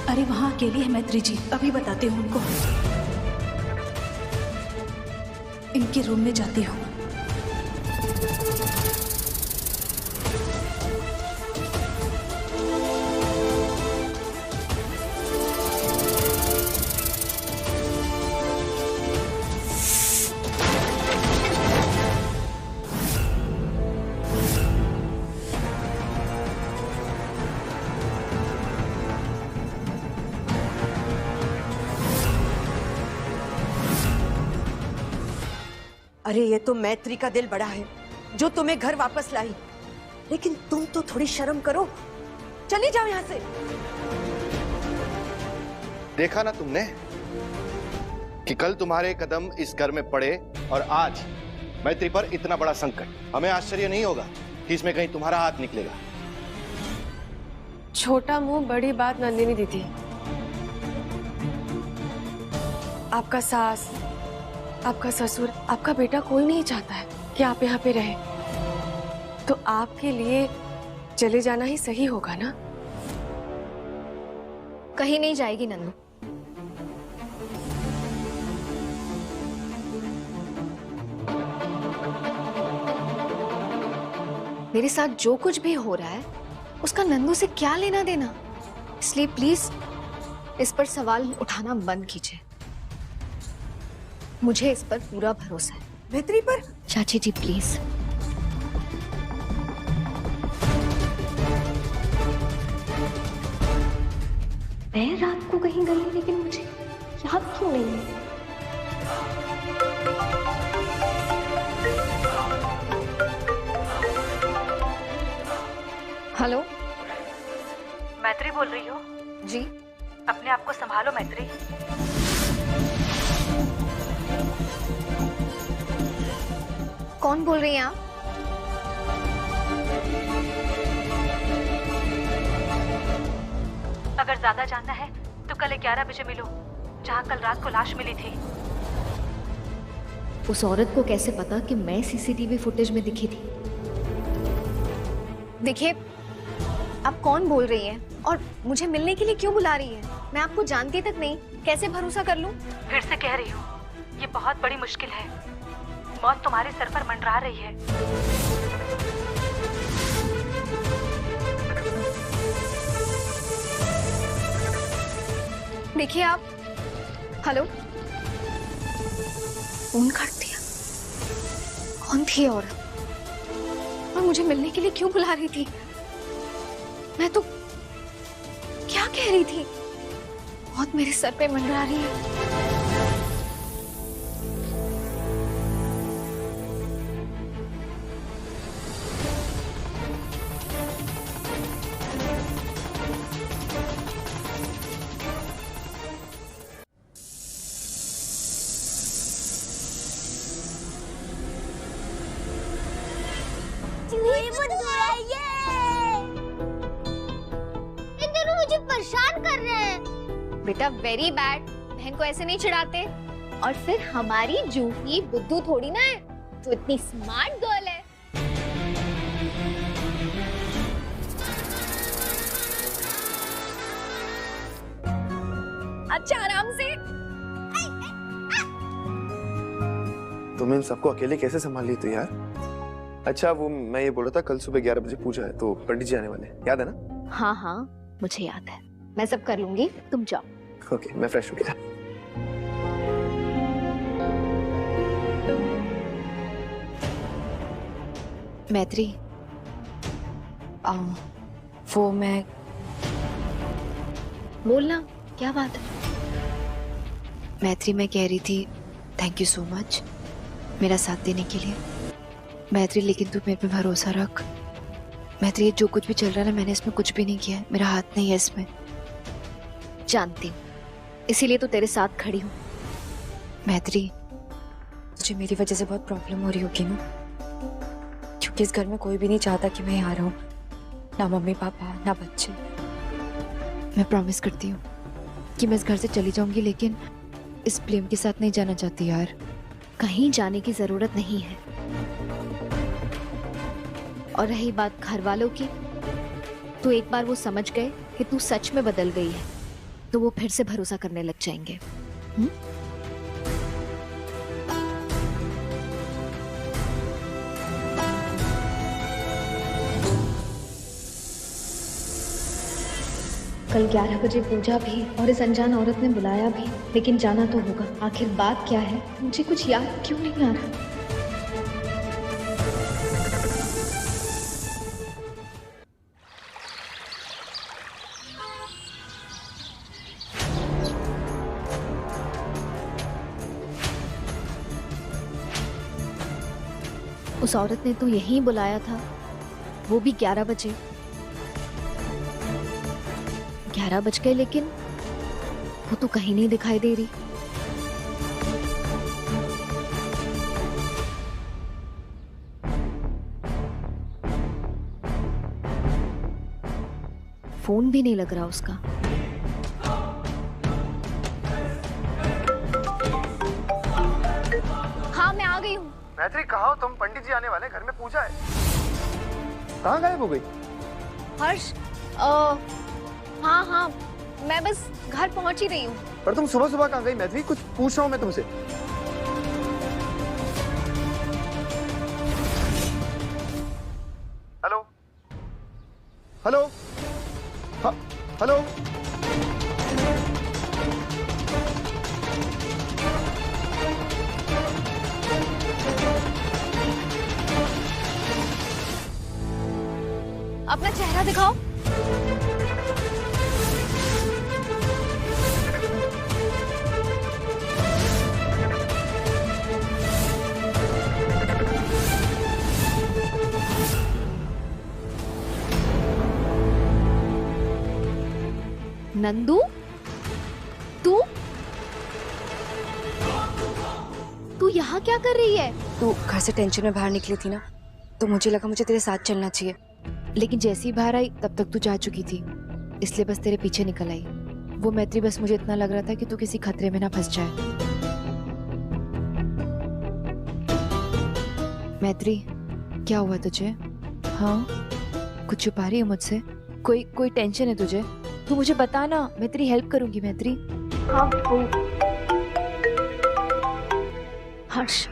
अरे वहाँ अकेली है मैत्री जी, अभी बताती हूँ उनको। इनके रूम में जाती हूँ। अरे ये तो मैत्री का दिल बड़ा है जो तुम्हें घर वापस लाई, लेकिन तुम तो थोड़ी शर्म करो। चली जाओ यहाँ से। देखा ना तुमने कि कल तुम्हारे कदम इस घर में पड़े और आज मैत्री पर इतना बड़ा संकट। हमें आश्चर्य नहीं होगा कि इसमें कहीं तुम्हारा हाथ निकलेगा। छोटा मुंह बड़ी बात नंदिनी दीदी। आपका सास, आपका ससुर, आपका बेटा कोई नहीं चाहता है कि आप यहाँ पे रहे, तो आपके लिए चले जाना ही सही होगा ना? कहीं नहीं जाएगी नंदू। मेरे साथ जो कुछ भी हो रहा है उसका नंदू से क्या लेना देना, इसलिए प्लीज इस पर सवाल उठाना बंद कीजिए। मुझे इस पर पूरा भरोसा है। मैत्री पर? चाची जी प्लीज। मैं रात को कहीं गई लेकिन मुझे याद क्यों नहीं है? हेलो, मैत्री बोल रही हो? जी। अपने आप को संभालो मैत्री। कौन बोल रही हैं आप? अगर ज्यादा जानना है तो कल 11 बजे मिलो, जहाँ कल रात को लाश मिली थी। उस औरत को कैसे पता कि मैं सीसीटीवी फुटेज में दिखी थी? देखिए, आप कौन बोल रही हैं और मुझे मिलने के लिए क्यों बुला रही हैं? मैं आपको जानती तक नहीं, कैसे भरोसा कर लूं? फिर से कह रही हूँ, ये बहुत बड़ी मुश्किल है। मौत तुम्हारे सर पर मंडरा रही है। देखिए आप, हेलो, फोन काट दिया। कौन थी औरत और मुझे मिलने के लिए क्यों बुला रही थी? मैं तो क्या कह रही थी? बहुत मेरे सर पे मंडरा रही है। मुझे परेशान कर रहे हैं। बेटा वेरी बैड, बहन को ऐसे नहीं चिढ़ाते। और फिर हमारी जूही बुद्धू थोड़ी ना है, तो इतनी स्मार्ट गर्ल है। अच्छा आराम से। तुम इन सबको अकेले कैसे संभाल ली थी यार? अच्छा वो मैं ये बोल रहा था, कल सुबह 11 बजे पूजा है तो पंडित जी आने वाले हैं, याद है ना? हाँ हाँ मुझे याद है, मैं सब कर लूंगी, तुम जाओ। ओके, मैं फ्रेश हो गया। मैत्री, वो मैं बोलना, क्या बात है? मैत्री मैं कह रही थी थैंक यू सो मच मेरा साथ देने के लिए। मैत्री लेकिन तू मेरे पे भरोसा रख। मैत्री ये जो कुछ भी चल रहा है ना, मैंने इसमें कुछ भी नहीं किया है, मेरा हाथ नहीं है इसमें। जानती हूँ, इसीलिए तो तेरे साथ खड़ी हूँ। मैत्री तुझे मेरी वजह से बहुत प्रॉब्लम हो रही होगी ना, क्योंकि इस घर में कोई भी नहीं चाहता कि मैं यहाँ रहूँ, ना मम्मी पापा ना बच्चे। मैं प्रॉमिस करती हूँ कि मैं इस घर से चली जाऊंगी, लेकिन इस प्रेम के साथ नहीं जाना चाहती यार। कहीं जाने की जरूरत नहीं है। और रही बात घर वालों की, तो एक बार वो समझ गए कि तू सच में बदल गई है, तो वो फिर से भरोसा करने लग जाएंगे। कल 11 बजे पूजा भी और इस अनजान औरत ने बुलाया भी, लेकिन जाना तो होगा। आखिर बात क्या है, मुझे कुछ याद क्यों नहीं आ रहा। उस औरत ने तो यहीं बुलाया था, वो भी 11 बजे। 11 बज गए, लेकिन वो तो कहीं नहीं दिखाई दे रही। फोन भी नहीं लग रहा उसका। हाँ, मैं आ गई हूँ। मैत्री, कहाँ हो तुम? पंडित जी आने वाले, घर में पूजा है। कहाँ गायब हो गई? हर्ष, हाँ हाँ, मैं बस घर पहुंच ही रही हूँ। पर तुम सुबह सुबह कहाँ गई मैत्री? कुछ पूछ रहा हूँ मैं तुमसे। हेलो हेलो, हाँ हेलो। अपना चेहरा दिखाओ। नंदू, तू यहाँ क्या कर रही है? तू घर से टेंशन में बाहर निकली थी ना, तो मुझे लगा मुझे तेरे साथ चलना चाहिए, लेकिन जैसे ही बाहर आई तब तक तू जा चुकी थी, इसलिए बस तेरे पीछे निकल आई। वो मैत्री, बस मुझे इतना लग रहा था कि तू किसी खतरे में ना फंस जाए। मैत्री, क्या हुआ तुझे? हाँ, कुछ छुपा रही है मुझसे? कोई टेंशन है तुझे? तू मुझे बता ना, मैं तेरी हेल्प करूंगी मैत्री। हाँ, हर्ष,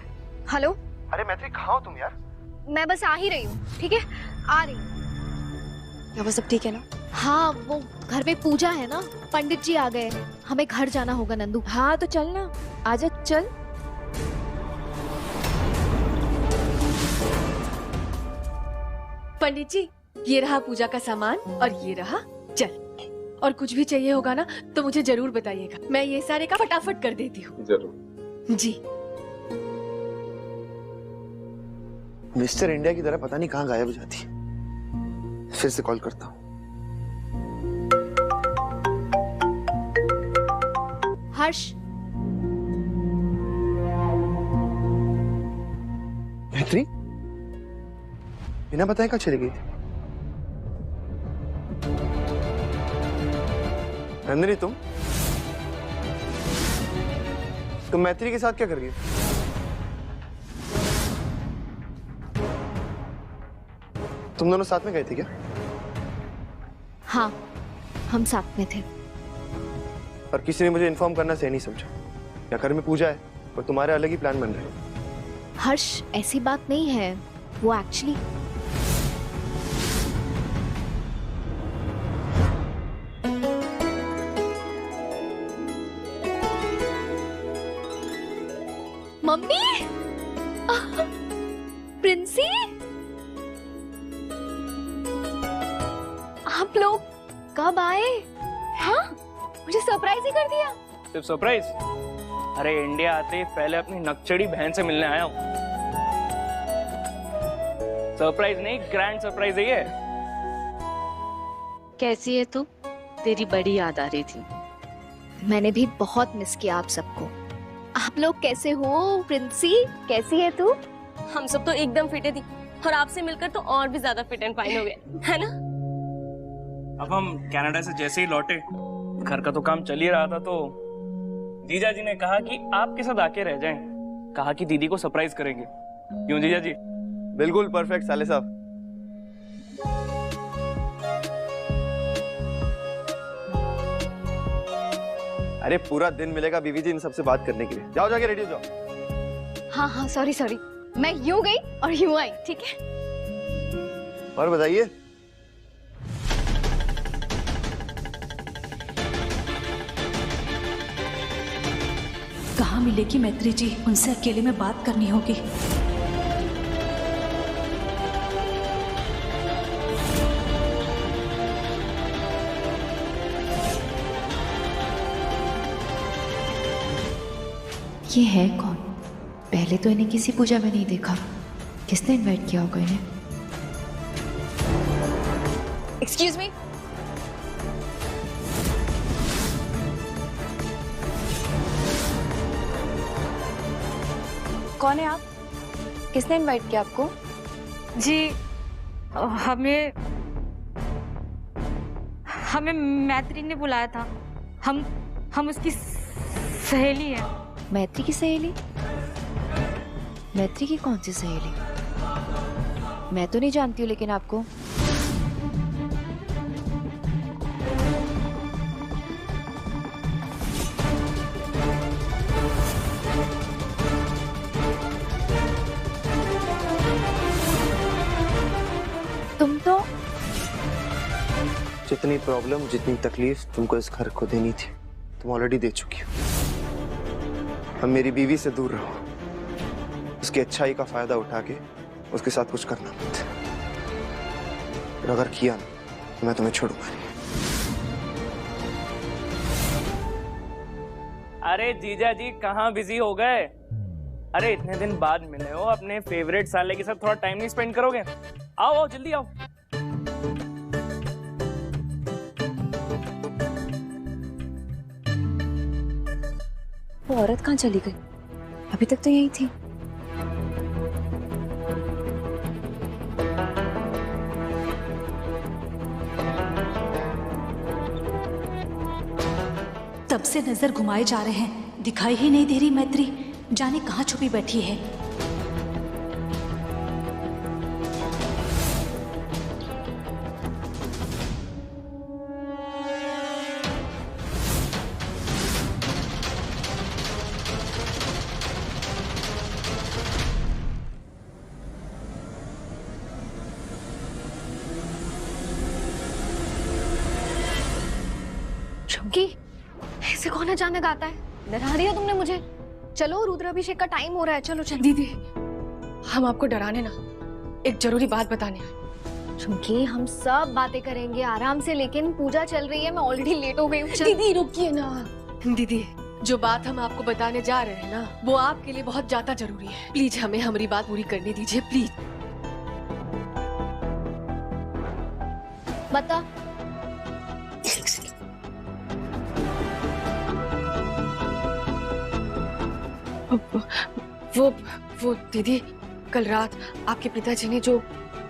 हेलो। अरे मैत्री, कहाँ हो तुम यार? मैं बस आ ही रही हूँ, ठीक है? आ रही हूँ। क्या वो सब ठीक है ना? हाँ, वो घर में पूजा है ना, पंडित जी आ गए, हमें घर जाना होगा नंदू। हाँ तो चल ना, आजा चल। पंडित जी, ये रहा पूजा का सामान और ये रहा जल। और कुछ भी चाहिए होगा ना तो मुझे जरूर बताइएगा, मैं ये सारे का फटाफट कर देती हूँ। जरूर जी। मिस्टर इंडिया की तरह पता नहीं कहाँ गायब हो जाती है। फिर से कॉल करता हूँ। हर्ष, मैत्री, बिना बताए कहाँ चली गई थी? नंदिनी, तुम मैत्री के साथ क्या कर रही हो? तुम दोनों साथ में गए थे क्या? हाँ, हम साथ में थे। और किसी ने मुझे इन्फॉर्म करना सही नहीं समझा। या घर में पूजा है और तुम्हारे अलग ही प्लान बन रहे हैं। हर्ष, ऐसी बात नहीं है, वो एक्चुअली मम्मी, प्रिंसी, आप लोग कब आए? हाँ, मुझे सरप्राइज ही कर दिया। सिर्फ सरप्राइज? अरे इंडिया आते ही पहले अपनी नकचड़ी बहन से मिलने आया हूँ। सरप्राइज नहीं, ग्रैंड सरप्राइज है ये। कैसी है तू? तेरी बड़ी याद आ रही थी। मैंने भी बहुत मिस किया आप सबको। आप लोग कैसे हो? प्रिंसी, कैसी है तू? हम सब तो एकदम फिट थी और आपसे मिलकर तो और भी ज्यादा फिट एंड फाइन हो गए, है ना? अब हम कनाडा से जैसे ही लौटे, घर का तो काम चल ही रहा था, तो जीजा जी ने कहा कि आपके साथ आके रह जाएं। कहा कि दीदी को सरप्राइज करेंगे। क्यों जीजा जी? बिल्कुल परफेक्ट साले साहब। अरे पूरा दिन मिलेगा बीवी जी इन सबसे बात करने के लिए। जाओ जाके रेडी हो जाओ। हाँ हाँ सॉरी सॉरी, मैं यूं गई और यूं आई, ठीक है? और बताइए। कहाँ मिलेगी मैत्री जी? उनसे अकेले में बात करनी होगी। ये है कौन? पहले तो इन्हें किसी पूजा में नहीं देखा। किसने इनवाइट किया होगा इन्हें? Excuse me. कौन है आप? किसने इनवाइट किया आपको? जी हमें मैत्री ने बुलाया था। हम उसकी सहेली हैं। मैत्री की सहेली? मैत्री की कौन सी सहेली? मैं तो नहीं जानती हूँ लेकिन आपको। तुम तो जितनी प्रॉब्लम, जितनी तकलीफ तुमको इस घर को देनी थी तुम ऑलरेडी दे चुकी हो। अब मेरी बीवी से दूर रहो, उसकी अच्छाई का फायदा उठा के उसके साथ कुछ करना मत। और अगर किया ना तो मैं तुम्हें छोड़ूंगा नहीं। अरे जीजा जी कहाँ बिजी हो गए? अरे इतने दिन बाद मिले हो, अपने फेवरेट साले के साथ थोड़ा टाइम नहीं स्पेंड करोगे? आओ आओ जल्दी आओ। वो औरत कहाँ चली गई? अभी तक तो यही थी। तब से नजर घुमाए जा रहे हैं, दिखाई ही नहीं दे रही मैत्री। जाने कहाँ छुपी बैठी है। झुमकी, ऐसे कौन अचानक आता है? डरा दिया तुमने मुझे। चलो रुद्राभिषेक का टाइम हो रहा है, चलो चलो। दीदी हम आपको डराने ना, एक जरूरी बात बताने आए। झुमकी हम सब बातें करेंगे आराम से, लेकिन पूजा चल रही है, मैं ऑलरेडी लेट हो गई हूँ। दीदी रुकिए ना। दीदी जो बात हम आपको बताने जा रहे हैं ना, वो आपके लिए बहुत ज्यादा जरूरी है। प्लीज हमें हमारी बात पूरी करने दीजिए प्लीज। बता। वो दीदी कल रात आपके पिताजी ने जो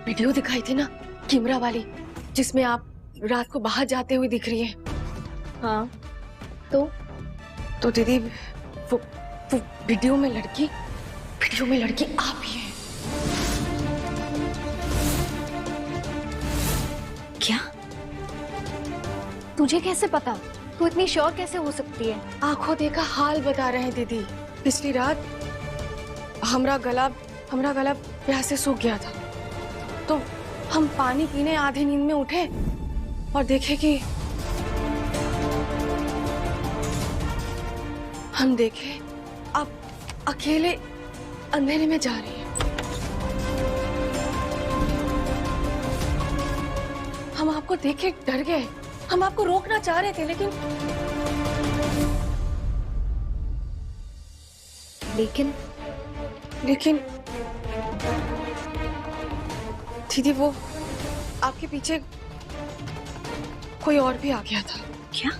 वीडियो दिखाई थी ना, कैमरा वाली, जिसमें आप रात को बाहर जाते हुए दिख रही हैं। हाँ तो दीदी वो वीडियो में लड़की आप ही हैं। क्या? तुझे कैसे पता? तू इतनी श्योर कैसे हो सकती है? आंखों देखा हाल बता रहे हैं दीदी। पिछली रात हमरा गला प्यास से सूख गया था, तो हम पानी पीने आधी नींद में उठे और देखे कि आप अकेले अंधेरे में जा रही हैं। हम आपको देख के डर गए। हम आपको रोकना चाह रहे थे लेकिन दीदी वो आपके पीछे कोई और भी आ गया था। क्या?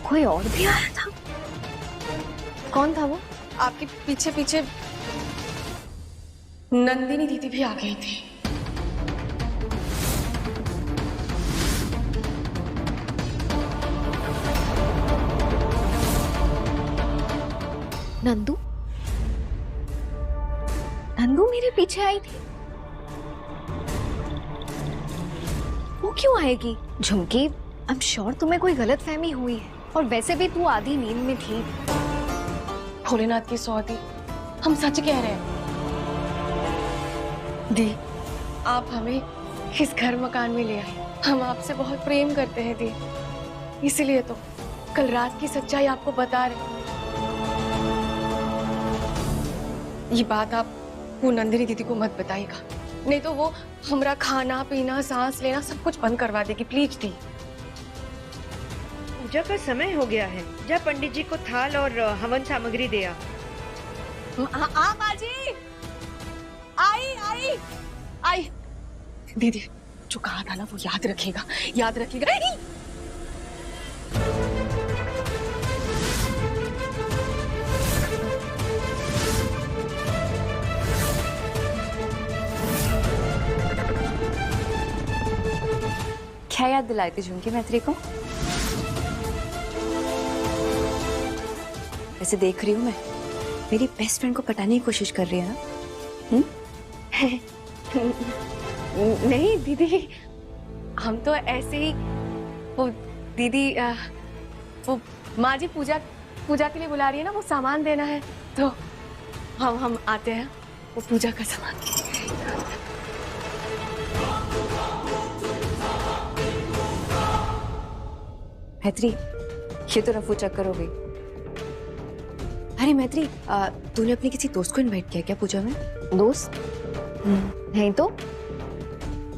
कोई और भी आया था? कौन था वो? आपके पीछे पीछे नंदिनी दीदी भी आ गई थी। नंदू मेरे पीछे आई थी? वो क्यों आएगी? झुमकी, आई एम श्योर तुम्हें कोई गलतफहमी हुई है। और वैसे भी तू आधी नींद में थी। भोलेनाथ की सौती, हम सच कह रहे हैं। दी, आप हमें इस घर मकान में ले आए। हम आपसे बहुत प्रेम करते हैं दी, इसीलिए तो कल रात की सच्चाई आपको बता रहे। ये बात आप वो नंदिनी दीदी को मत बताइएगा, नहीं तो वो हमारा खाना पीना सांस लेना सब कुछ बंद करवा देगी। प्लीज दी। पूजा का समय हो गया है, जा पंडित जी को थाल और हवन सामग्री दे आ। बाजी आई आई आई। दीदी जो कहा था ना वो याद रखिएगा, याद रखिएगा। क्या याद दिलाई थी झुमकी मैत्री को? ऐसे देख रही हूँ मैं, मेरी बेस्ट फ्रेंड को पटाने की कोशिश कर रही है ना? नहीं दीदी, हम तो ऐसे ही, वो दीदी वो माँ जी पूजा के लिए बुला रही है ना, वो सामान देना है तो हम आते हैं वो पूजा का सामान। मैत्री, ये तो रफू चक्कर हो गई। अरे मैत्री, तूने अपने किसी दोस्त को इनवाइट किया क्या पूजा में? दोस्त? नहीं तो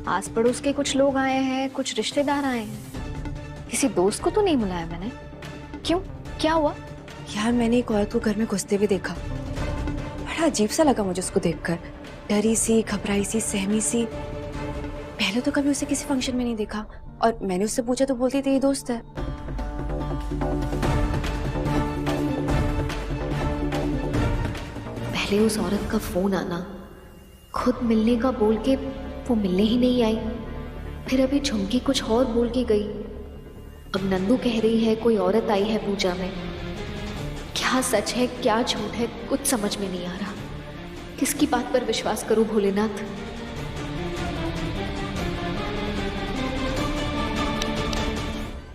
आस पड़ोस के कुछ लोग आए हैं, कुछ रिश्तेदार आए हैं। किसी दोस्त को तो नहीं बुलाया मैंने। क्यों, क्या हुआ? यार मैंने एक औरत को घर में घुसते हुए देखा, बड़ा अजीब सा लगा मुझे उसको देखकर। डरी सी, घबराई सी, सहमी सी। पहले तो कभी उसे किसी फंक्शन में नहीं देखा, और मैंने उससे पूछा तो बोलती थी ये दोस्त है। पहले उस औरत का फोन आना, खुद मिलने का बोल के वो मिलने ही नहीं आई। फिर अभी झुमकी कुछ और बोल के गई। अब नंदू कह रही है कोई औरत आई है पूजा में। क्या सच है क्या झूठ है कुछ समझ में नहीं आ रहा। किसकी बात पर विश्वास करूं भोलेनाथ?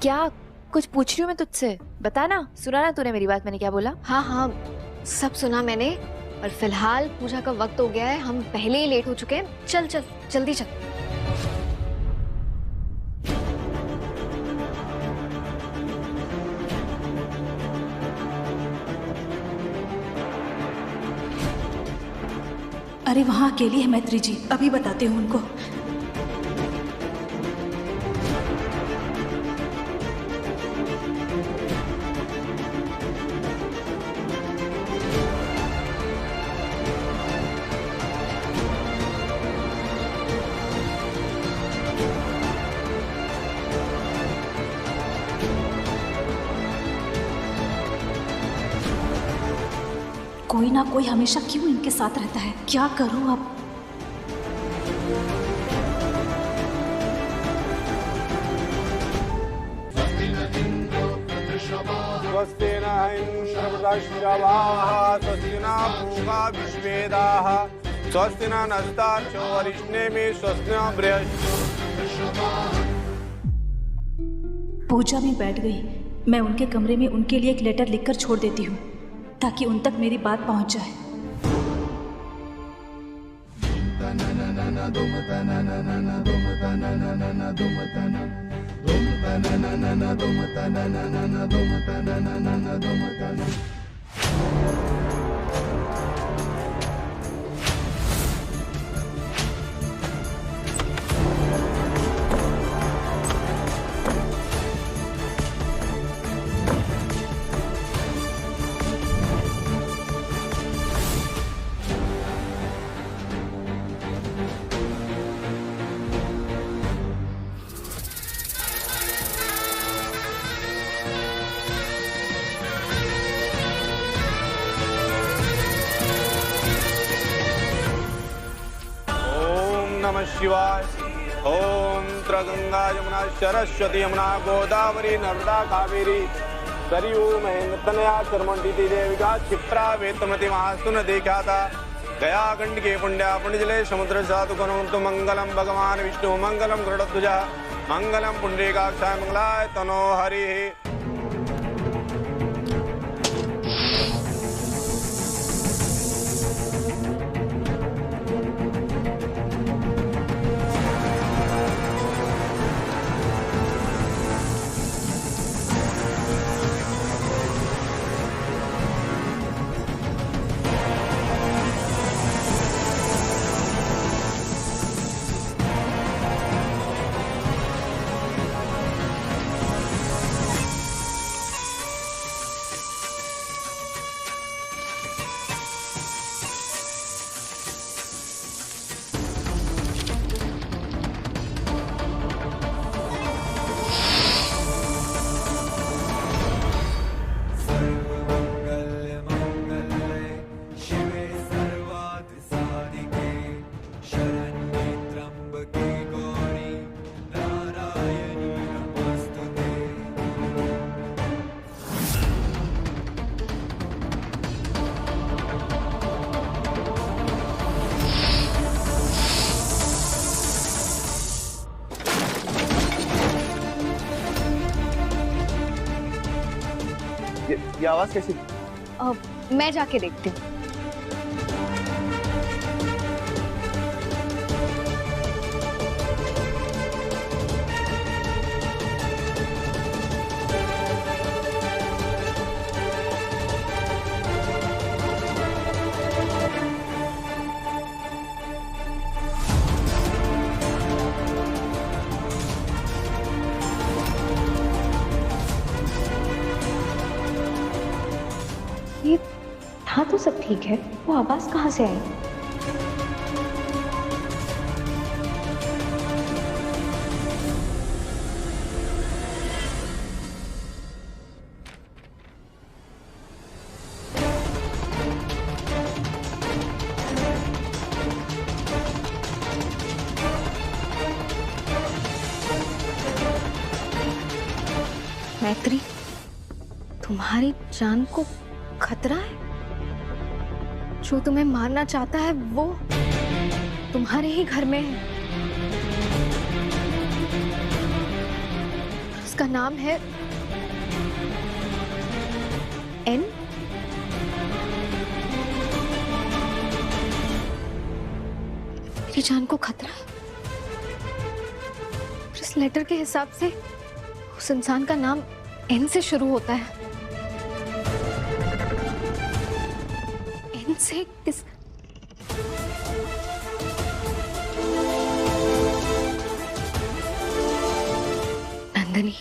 क्या कुछ पूछ रही हूँ मैं तुझसे? बता ना, सुना ना तूने मेरी बात, मैंने क्या बोला? हाँ हाँ सब सुना मैंने, और फिलहाल पूजा का वक्त हो गया है, हम पहले ही लेट हो चुके हैं। चल चल जल्दी चल। अरे वहाँ अकेली है मैत्री जी, अभी बताते हूँ उनको। कोई ना कोई हमेशा क्यों इनके साथ रहता है, क्या करूं अब? स्वस्ति न इंद्रवृद्धश्रवाः स्वस्ति न पूषा विश्वेदाः स्वस्ति न नस्तार्क्ष्यो अरिष्टेमिः स्वस्ति न बृहस्पतिः। पूजा में बैठ गई। मैं उनके कमरे में उनके लिए एक लेटर लिखकर छोड़ देती हूँ ताकि उन तक मेरी बात पहुंच जाए। नमः शिवाय। ओम त्रगंगा यमुना सरस्वती यमुना गोदावरी नर्मदा कावेरी सरयू महेंद्र तनया चरमंडी देविका क्षिप्रा वेतमति महास्तु न देखा गया गंड के पुण्या पुण्यजले समुद्र साधु कनोतु मंगलम भगवान विष्णु मंगलम गरुड़ध्वजा मंगलम पुंडरीकाक्षाय मंगलाय तनो हरि। ये आवाज कैसी? मैं जाके देखती हूँ। ये था तो सब ठीक है, वो आवाज कहाँ से आई? मैत्री, तुम्हारी जान को खतरा है? जो तुम्हें मारना चाहता है वो तुम्हारे ही घर में है। उसका नाम है एन। मेरी जान को खतरा है। इस लेटर के हिसाब से उस इंसान का नाम एन से शुरू होता है। एन से किस? नंदनी।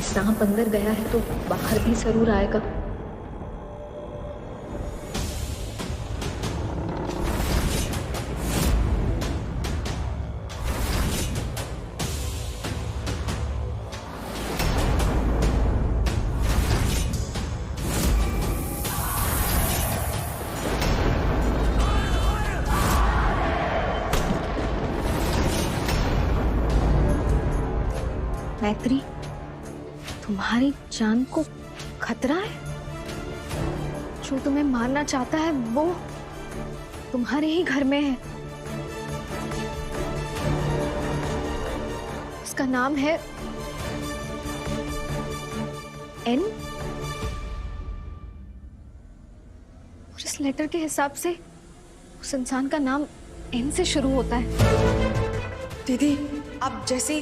सांप अंदर गया है तो बाहर भी जरूर आएगा। मैत्री, तुम्हारी जान को खतरा है? जो तुम्हें मारना चाहता है वो तुम्हारे ही घर में है। उसका नाम है एन। और इस लेटर के हिसाब से उस इंसान का नाम एन से शुरू होता है। दीदी, आप जैसे ही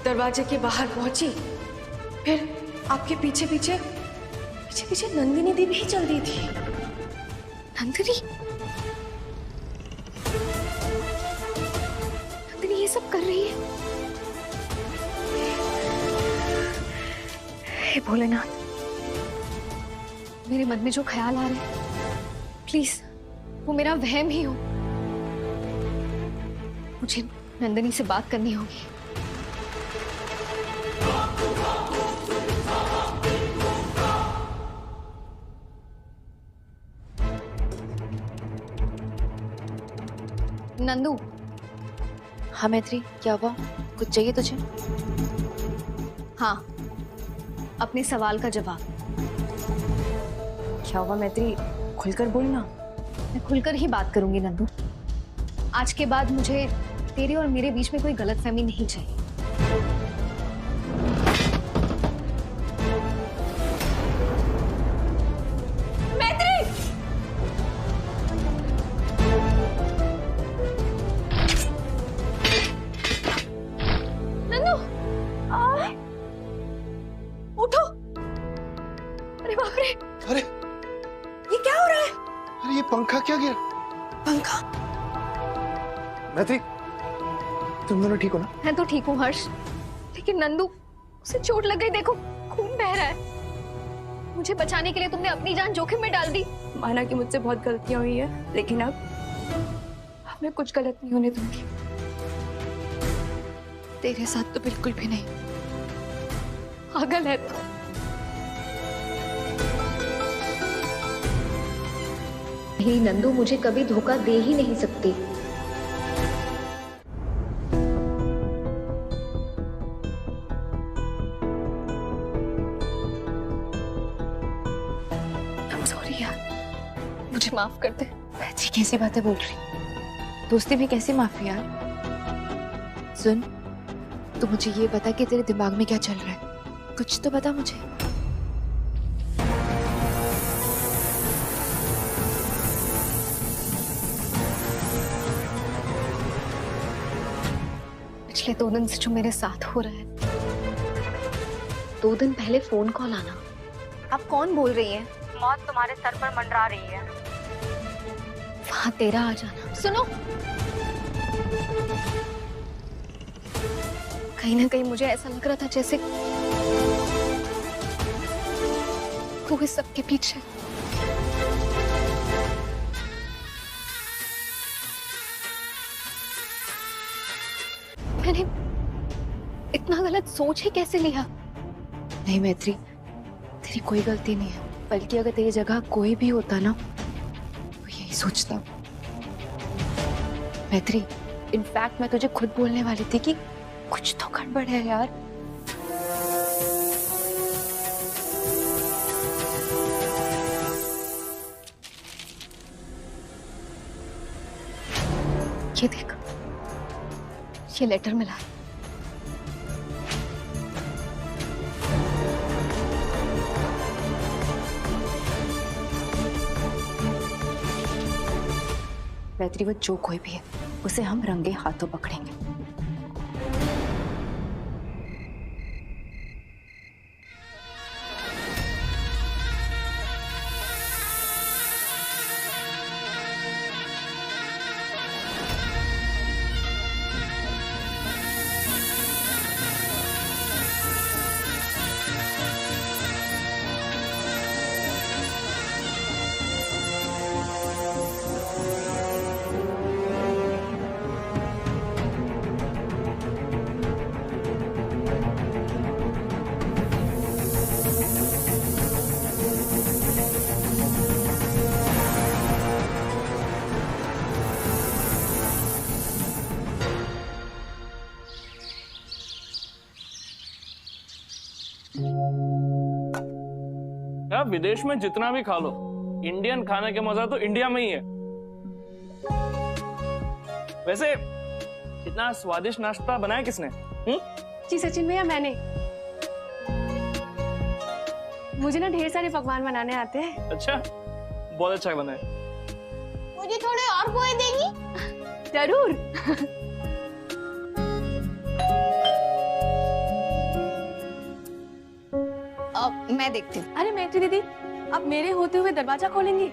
दरवाजे के बाहर पहुंची, फिर आपके पीछे पीछे पीछे पीछे नंदिनी दी भी चल रही थी। नंदिनी? नंदिनी ये सब कर रही है? हे भोलेनाथ, मेरे मन में जो ख्याल आ रहे हैं, प्लीज वो मेरा वहम ही हो। मुझे नंदिनी से बात करनी होगी। नंदू। हाँ मैत्री, क्या हुआ? कुछ चाहिए तुझे? हाँ, अपने सवाल का जवाब। क्या हुआ मैत्री? खुलकर बोलना। मैं खुलकर ही बात करूंगी नंदू। आज के बाद मुझे तेरे और मेरे बीच में कोई गलतफहमी नहीं चाहिए। उठो! अरे बाप रे! अरे ये क्या हो रहा है? अरे ये पंखा क्या गिरा? पंखा? मैत्री, तुम दोनों ठीक हो ना? मैं तो ठीक हूँ हर्ष, लेकिन नंदू, उसे चोट लग गई। देखो, खून बह रहा है। मुझे बचाने के लिए तुमने अपनी जान जोखिम में डाल दी। माना कि मुझसे बहुत गलतियां हुई है, लेकिन अब मैं कुछ गलत नहीं होने दूंगी। तेरे साथ तो बिल्कुल भी नहीं। पागल है तो। नहीं नंदू, मुझे कभी धोखा दे ही नहीं सकती। I'm sorry यार, मुझे माफ कर दे। मैत्री कैसी बातें बोल रही? दोस्ती भी कैसी माफी यार? सुन, तू मुझे ये बता कि तेरे दिमाग में क्या चल रहा है, कुछ तो बता मुझे। पिछले 2 दिन से जो मेरे साथ हो रहा है, 2 दिन पहले फोन कॉल आना। आप कौन बोल रही हैं? मौत तुम्हारे सर पर मंडरा रही है। वहां तेरा आ जाना। सुनो, कहीं ना कहीं मुझे ऐसा लग रहा था जैसे तू इस सब के पीछे। मैंने इतना गलत सोच ही कैसे लिया? नहीं मैत्री, तेरी कोई गलती नहीं है, बल्कि अगर तेरी जगह कोई भी होता ना तो यही सोचता। मैत्री, इनफैक्ट मैं तुझे खुद बोलने वाली थी कि कुछ तो गड़बड़ है यार। ये देख, ये लेटर मिला है। मैत्री, वो जो कोई भी है उसे हम रंगे हाथों पकड़ेंगे। यार विदेश में जितना भी खा लो, इंडियन खाने के मजा तो इंडिया में ही है। वैसे इतना स्वादिष्ट नाश्ता बनाया किसने? जी सचिन भैया, मैंने। मुझे ना ढेर सारे पकवान बनाने आते हैं। अच्छा, बहुत अच्छा बनाया। मुझे थोड़े और पोहे देंगी? जरूर। अब मैं देखती हूँ। अरे मैत्री दीदी, अब मेरे होते हुए दरवाजा खोलेंगी?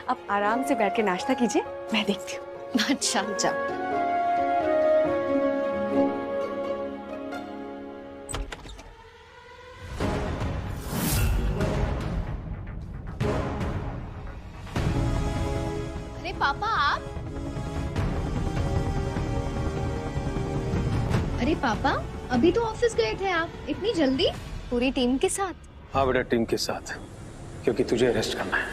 अब आराम से बैठ के नाश्ता कीजिए, मैं देखती हूँ। अच्छा जाओ। अरे पापा आप? अरे पापा, अभी तो ऑफिस गए थे आप, इतनी जल्दी? पूरी टीम के साथ? हाँ बेटा, टीम के साथ, क्योंकि तुझे अरेस्ट करना है।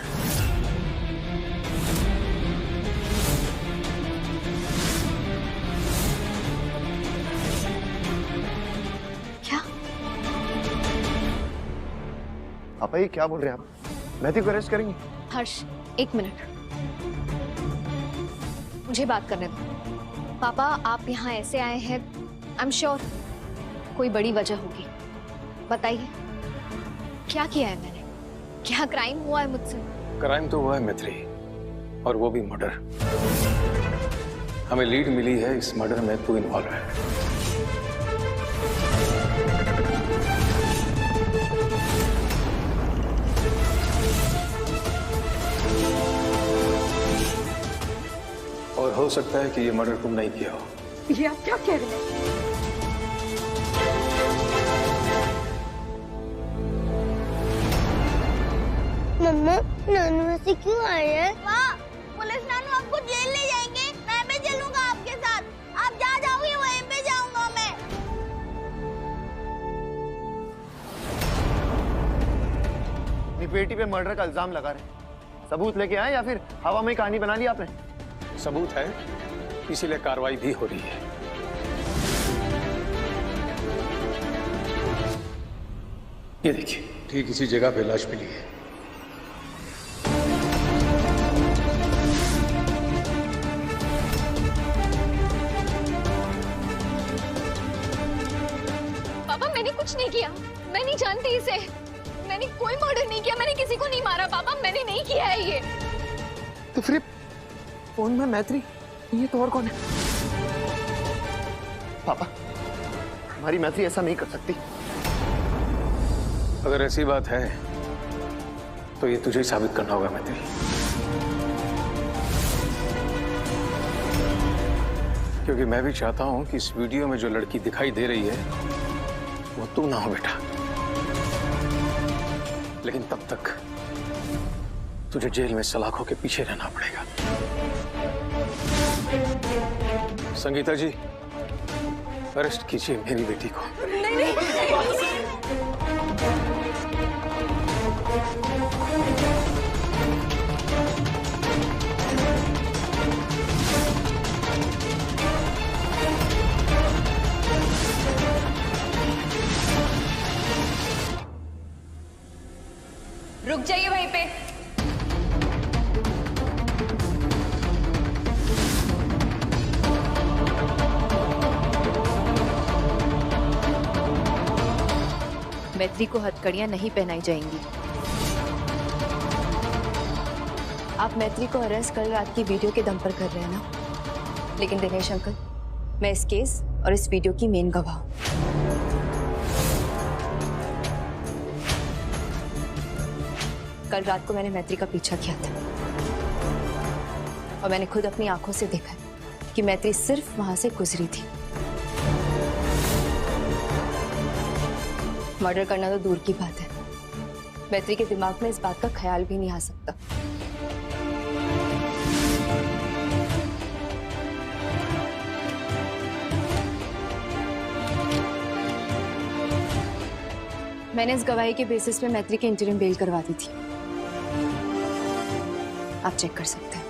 क्या? पापा ये क्या बोल रहे हैं आप? मैथ्यू को अरेस्ट करेंगे? हर्ष, 1 मिनट, मुझे बात करने दो। पापा, आप यहाँ ऐसे आए हैं, आई एम श्योर कोई बड़ी वजह होगी। बताइए, क्या किया है मैंने? क्या क्राइम हुआ है मुझसे? क्राइम तो हुआ है मैत्री, और वो भी मर्डर। हमें लीड मिली है, इस मर्डर में तू इन्वॉल्व है। और हो सकता है कि ये मर्डर तुम नहीं किया हो। ये आप क्या कह रहे हैं? मम्मा, नानू से क्यों आए हैं? वाह, पुलिस नानू आपको जेल ले जाएंगे। मैं भी चलूंगा आपके साथ। आप जहाँ जाओगे वहीं पे जाऊंगा मैं। अपनी बेटी पे मर्डर का इल्जाम लगा रहे। सबूत लेके आए या फिर हवा में कहानी बना ली आपने? सबूत है, इसीलिए कार्रवाई भी हो रही है। ये देखिए, ठीक इसी जगह पे लाश मिली है। कुछ नहीं किया, मैं नहीं जानती इसे। मैंने कोई मर्डर नहीं किया, मैंने किसी को नहीं मारा पापा, मैंने नहीं किया है ये। तो फिर फोन में मैत्री, ये तो और कौन है? पापा, हमारी मैत्री ऐसा नहीं कर सकती। अगर ऐसी बात है तो ये तुझे ही साबित करना होगा मैत्री। क्योंकि मैं भी चाहता हूं कि इस वीडियो में जो लड़की दिखाई दे रही है वो तू ना हो बेटा। लेकिन तब तक तुझे जेल में सलाखों के पीछे रहना पड़ेगा। संगीता जी, अरेस्ट कीजिए मेरी बेटी को। रुक जाइए वहीं पे। मैत्री को हथकड़ियां नहीं पहनाई जाएंगी। आप मैत्री को अरेस्ट कल रात की वीडियो के दम पर कर रहे हैं ना? लेकिन दिनेश अंकल, मैं इस केस और इस वीडियो की मेन गवाह हूं। कल रात को मैंने मैत्री का पीछा किया था और मैंने खुद अपनी आंखों से देखा कि मैत्री सिर्फ वहां से गुजरी थी। मर्डर करना तो दूर की बात है, मैत्री के दिमाग में इस बात का ख्याल भी नहीं आ सकता। मैंने इस गवाही के बेसिस पे मैत्री के इंटरिम बेल करवा दी थी। आप चेक कर सकते हैं।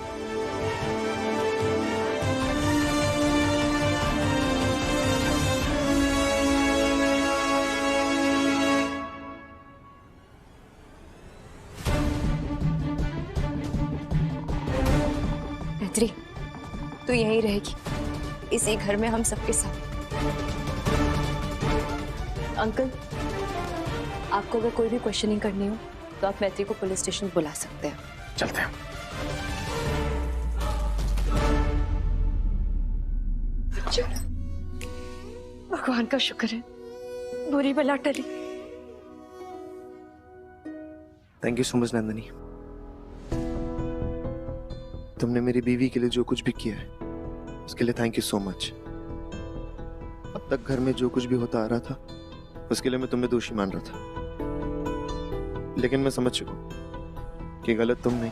मैत्री, तू यहीं रहेगी, इसी घर में हम सबके साथ। अंकल, आपको अगर कोई भी क्वेश्चनिंग करनी हो तो आप मैत्री को पुलिस स्टेशन बुला सकते हैं। चलते हैं। भगवान का शुक्र है, बुरी बला टली। Thank you so much Nandini. तुमने मेरी बीवी के लिए जो कुछ भी किया है उसके लिए थैंक यू सो मच। अब तक घर में जो कुछ भी होता आ रहा था उसके लिए मैं तुम्हें दोषी मान रहा था, लेकिन मैं समझ चुका हूं कि गलत तुम नहीं।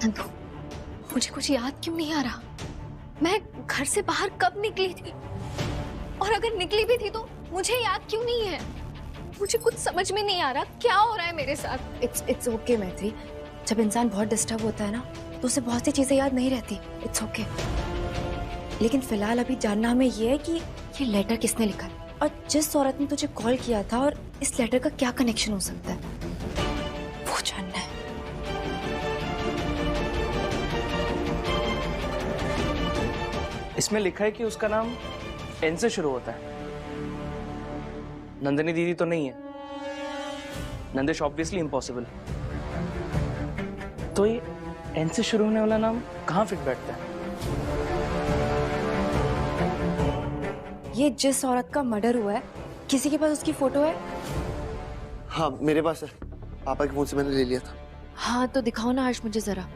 नंदू, मुझे कुछ याद क्यों नहीं आ रहा? मैं घर से बाहर कब निकली थी? और अगर निकली भी थी तो मुझे याद क्यों नहीं है? मुझे कुछ समझ में नहीं आ रहा क्या हो रहा है मेरे साथ। इट्स ओके मैत्री, जब इंसान बहुत डिस्टर्ब होता है ना तो उसे बहुत सी चीजें याद नहीं रहती। It's okay. लेकिन फिलहाल अभी जानना हमें ये है कि ये लेटर kiसने लिखा है और जिस औरत ने तुझे कॉल किया था और इस लेटर का क्या कनेक्शन हो सकता है, वो जानना है। इसमें लिखा है कि उसका नाम एन से शुरू होता है। नंदिनी दीदी तो नहीं है। Nandish obviously impossible. तो ये एन से शुरू होने वाला नाम कहाँ फिट बैठता है? ये जिस औरत का मर्डर हुआ है, किसी के पास उसकी फोटो है? हाँ, मेरे पास है। पापा के फोन से मैंने ले लिया था। हाँ तो दिखाओ ना हर्ष मुझे जरा।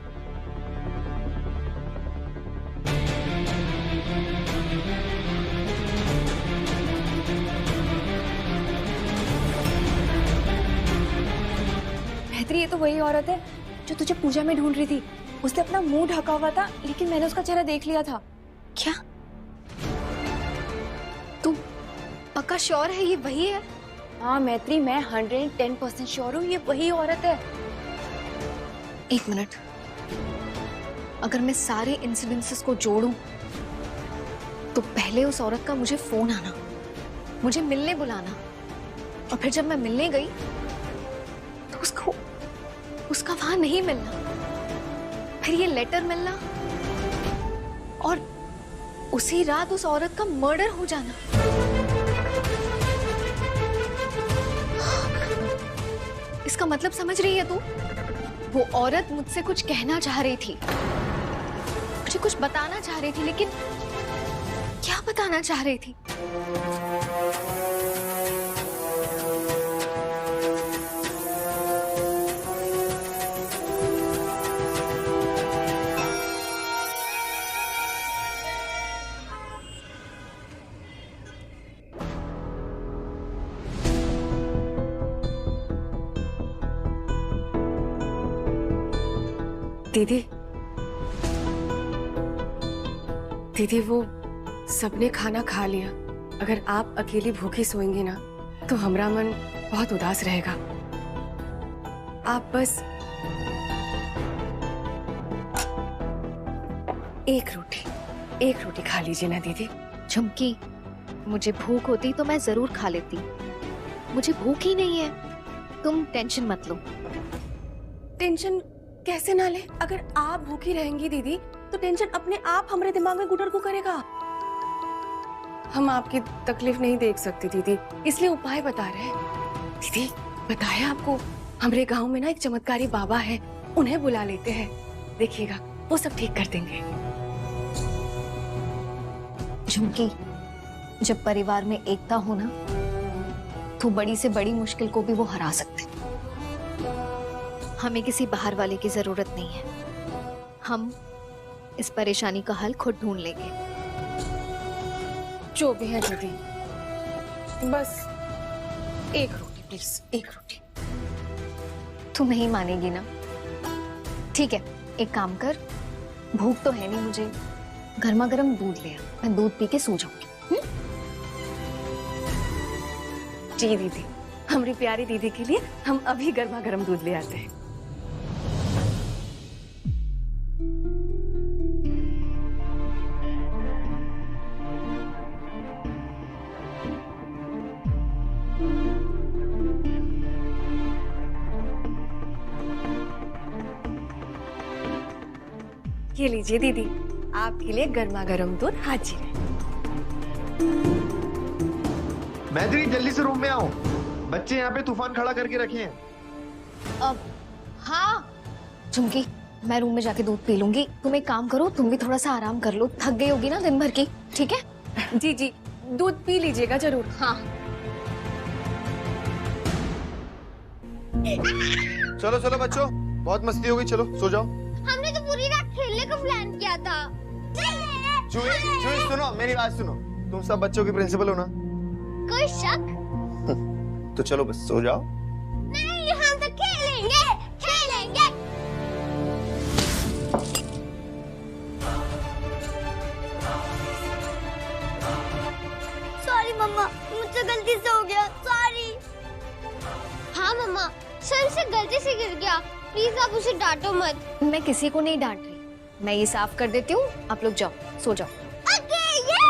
मैत्री, ये तो वही औरत है जो तुझे पूजा में ढूंढ रही थी। उसने अपना मुंह ढका हुआ था लेकिन मैंने उसका चेहरा देख लिया था। क्या तू पक्का श्योर है ये वही है? हाँ मैत्री, मैं 110% श्योर हूँ ये वही औरत है। एक मिनट, अगर मैं सारे इंसिडेंसेस को जोड़ूं तो पहले उस औरत का मुझे फोन आना, मुझे मिलने बुलाना, और फिर जब मैं मिलने गई तो उसका वहां नहीं मिलना, फिर ये लेटर मिलना, और उसी रात उस औरत का मर्डर हो जाना। इसका मतलब समझ रही है तू? वो औरत मुझसे कुछ कहना चाह रही थी, मुझे कुछ बताना चाह रही थी, लेकिन क्या बताना चाह रही थी? दीदी, दीदी वो सबने खाना खा लिया। अगर आप अकेली भूखी सोएंगी ना तो हमारा मन बहुत उदास रहेगा। आप बस एक रोटी खा लीजिए ना दीदी। झुमकी, मुझे भूख होती तो मैं जरूर खा लेती, मुझे भूख ही नहीं है। तुम टेंशन मत लो। टेंशन कैसे ना ले? अगर आप भूखी रहेंगी दीदी तो टेंशन अपने आप हमारे दिमाग में गुटर को करेगा। हम आपकी तकलीफ नहीं देख सकते दीदी, इसलिए उपाय बता रहे हैं। दीदी बताया आपको, हमारे गांव में ना एक चमत्कारी बाबा है, उन्हें बुला लेते हैं, देखिएगा वो सब ठीक कर देंगे। झुमकी, जब परिवार में एकता हो ना तो बड़ी से बड़ी मुश्किल को भी वो हरा सकते। हमें किसी बाहर वाले की जरूरत नहीं है, हम इस परेशानी का हल खुद ढूंढ लेंगे। जो भी है दीदी, बस एक रोटी प्लीज, एक रोटी। तू नहीं मानेगी ना? ठीक है, एक काम कर, भूख तो है नहीं मुझे, गर्मा गर्म दूध ले आ, मैं दूध पी के सो जाऊंगी। जी दीदी, हमारी प्यारी दीदी के लिए हम अभी गर्मा गर्म दूध ले आते हैं। ये लीजिए दीदी, आपके लिए गर्मा गर्म दूध हाजिर है। मैत्री, जल्दी से रूम में आओ, बच्चे यहाँ पे तूफान खड़ा करके रखे हैं। अब हाँ झुमकी, मैं रूम में जाके दूध पी लूंगी, तुम एक काम करो, तुम भी थोड़ा सा आराम कर लो, थक गई होगी ना दिन भर की। ठीक है? जी जी, दूध पी लीजिएगा जरूर। हाँ। चलो चलो बच्चों, बहुत मस्ती हो गई, चलो सो जाओ। हमने तो पूरी रात खेलने का प्लान किया था। जूही सुनो, मेरी बात सुनो, तुम सब बच्चों की प्रिंसिपल हो ना? कोई शक? तो चलो बस सो जाओ। नहीं, हम तो खेलेंगे, खेलेंगे। सॉरी मम्मा, मुझसे गलती से हो गया, सॉरी। हाँ मम्मा, सर से गलती से गिर गया, प्लीज आप उसे डांटो मत। मैं किसी को नहीं डांट रही, मैं ये साफ कर देती हूँ, आप लोग जाओ, सो जाओ। ओके, ये।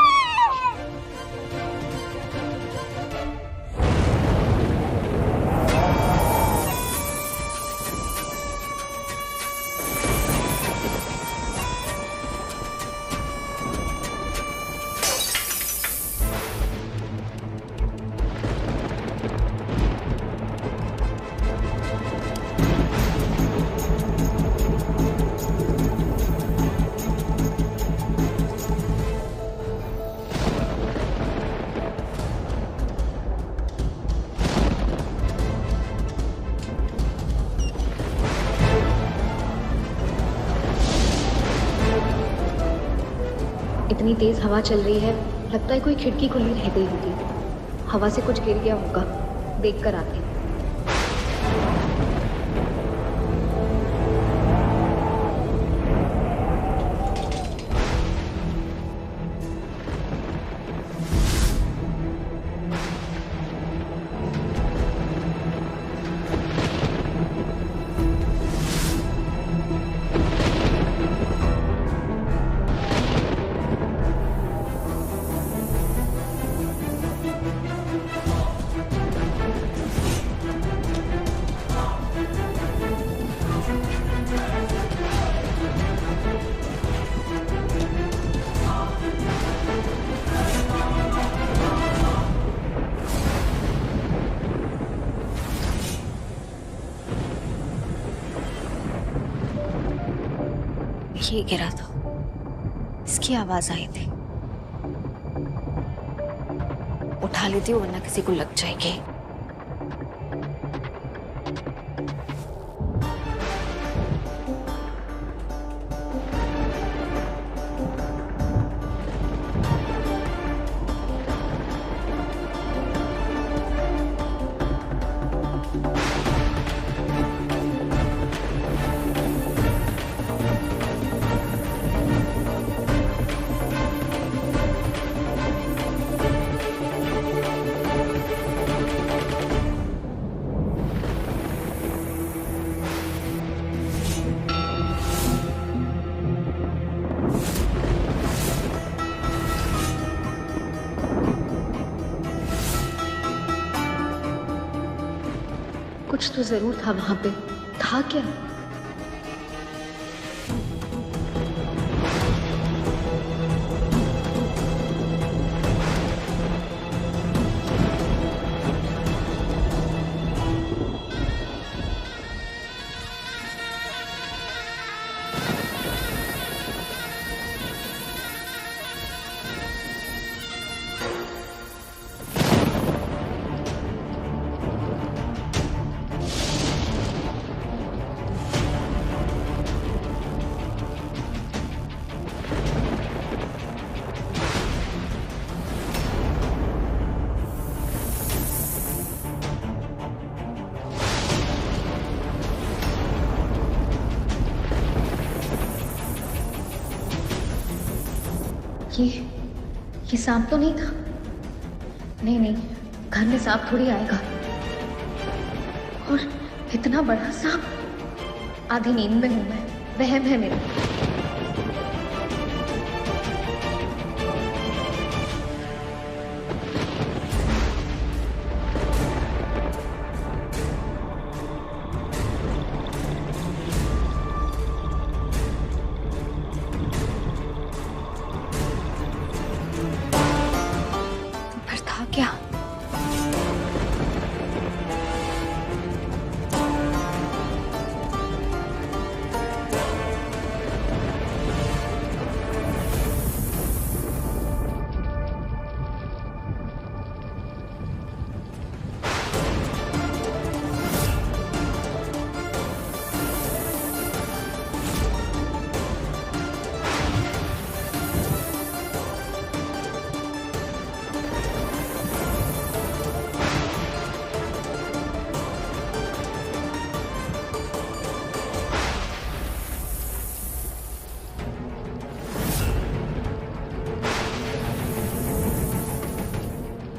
इतनी तेज हवा चल रही है, लगता है कोई खिड़की खुली रह गई होगी, हवा से कुछ गिर गया होगा, देख कर आते हैं। ये गिरा था, इसकी आवाज आई थी। उठा लेती हूँ वरना किसी को लग जाएगी। कुछ तो जरूर था वहां पे, था क्या? ये सांप तो नहीं था? नहीं नहीं, घर में सांप थोड़ी आएगा। और इतना बड़ा सांप। आधी नींद में हूं मैं, वहम है मेरा। क्या?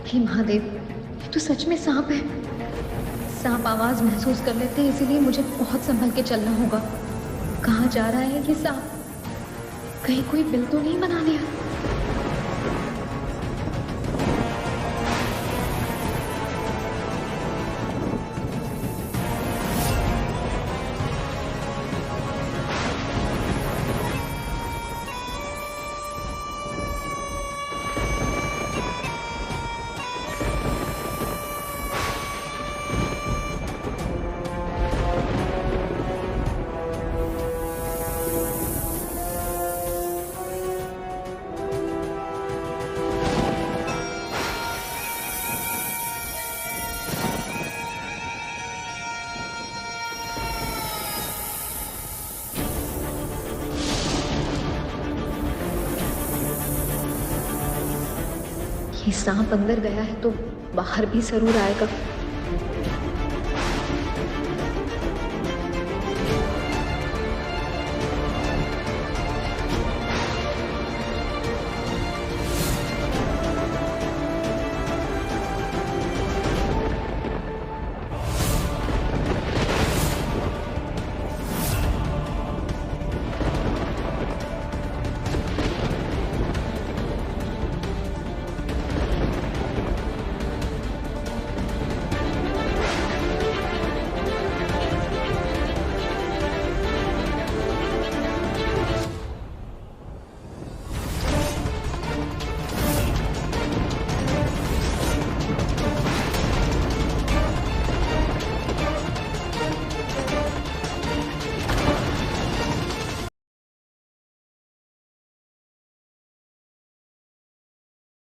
हे महादेव, ये तो सच में सांप है। सांप आवाज महसूस कर लेते हैं, इसीलिए मुझे बहुत संभल के चलना होगा। कहाँ जा रहा है ये सांप? कहीं कोई बिल तो नहीं बना लिया? ये सांप अंदर गया है तो बाहर भी जरूर आएगा।